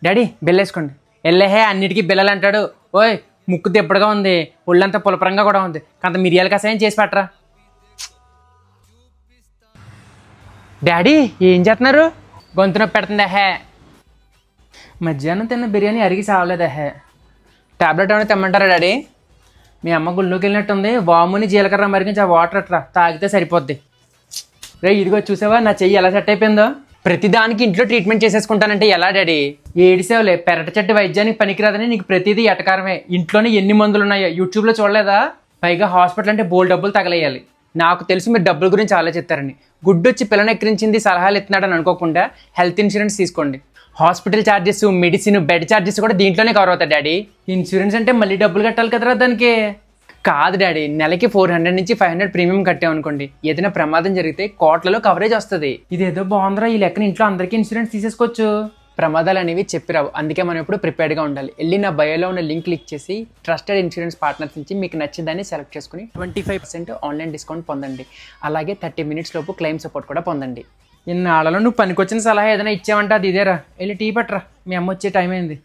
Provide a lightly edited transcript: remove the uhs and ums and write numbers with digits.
Daddy bill వేసుకోండి. వెళ్ళే అన్నిటికీ బిల్లలు అంటాడు. ఓయ్ ముక్కు తిప్పడుగా ఉంది, ఒళ్ళంతా పులపరంగా కూడా ఉంది, కొంత మిరియాల కషాయం చేసి పెట్టరా. డాడీ ఏం చేస్తున్నారు? గొంతు నొప్పి పెడుతుంది. మధ్యాహ్నం తిన్న బిర్యానీ అరిగి సావలేదు. టాబ్లెట్ ఏమైనా తెమ్మంటారా డాడీ? మీ అమ్మ గుళ్ళోకి వెళ్ళినట్టుంది. వాముని జీలకర్ర మరిగించి ఆ వాటర్ అట్రా తాగితే సరిపోద్ది. రే ఇదిగో చూసావా నా చెయ్యి ఎలా సెట్ అయిపోయిందో. ప్రతిదానికి ఇంట్లో ట్రీట్మెంట్ చేసేసుకుంటానంటే ఎలా డాడీ? ఏడిసేవలే, పెరట చెట్టు వైద్యానికి పనికిరాదని నీకు ప్రతిదీ ఎటకారమే. ఇంట్లోనే ఎన్ని మందులు ఉన్నాయో యూట్యూబ్లో చూడలేదా? పైగా హాస్పిటల్ అంటే బోల్ డబ్బులు తగలేయాలి. నాకు తెలిసి మీరు డబ్బుల గురించి ఆలోచిస్తారని. గుడ్డొచ్చి పిల్లని ఎక్కిరించింది సలహాలు ఇస్తున్నాడని అనుకోకుండా హెల్త్ ఇన్సూరెన్స్ తీసుకోండి. Hospital charges, medicine, bed charges కూడా దీంట్లోనే కవర్ అవుతాయి డాడీ. ఇన్సూరెన్స్ అంటే మళ్ళీ డబ్బులు కట్టాలి కదరా దానికి. కాదు డాడీ, నెలకి 400 నుంచి 500 ప్రీమియం కట్టామనుకోండి, ఏదైనా ప్రమాదం జరిగితే కోట్లలో కవరేజ్ వస్తుంది. ఇదేదో బాగుందిరా, ఈ లెక్కన ఇంట్లో అందరికీ ఇన్సూరెన్స్ తీసేసుకోవచ్చు. ప్రమాదాలు అనేవి చెప్పిరావు, అందుకే మనం ఎప్పుడు ప్రిపేర్డ్గా ఉండాలి. వెళ్ళి నా బయోలో ఉన్న లింక్ క్లిక్ చేసి ట్రస్టెడ్ ఇన్సూరెన్స్ పార్ట్నర్స్ నుంచి మీకు నచ్చిందాన్ని సెలెక్ట్ చేసుకుని 25% ఆన్లైన్ డిస్కౌంట్ పొందండి. అలాగే 30 minutes లోపు క్లెయిమ్ సపోర్ట్ కూడా పొందండి. ఇన్నాళ్ళలో నువ్వు పనికొచ్చిన సలహా ఏదైనా ఇచ్చావంటే అది ఇదేరా. వెళ్ళి టీ పట్టరా, మీ అమ్మ వచ్చే టైం అయింది.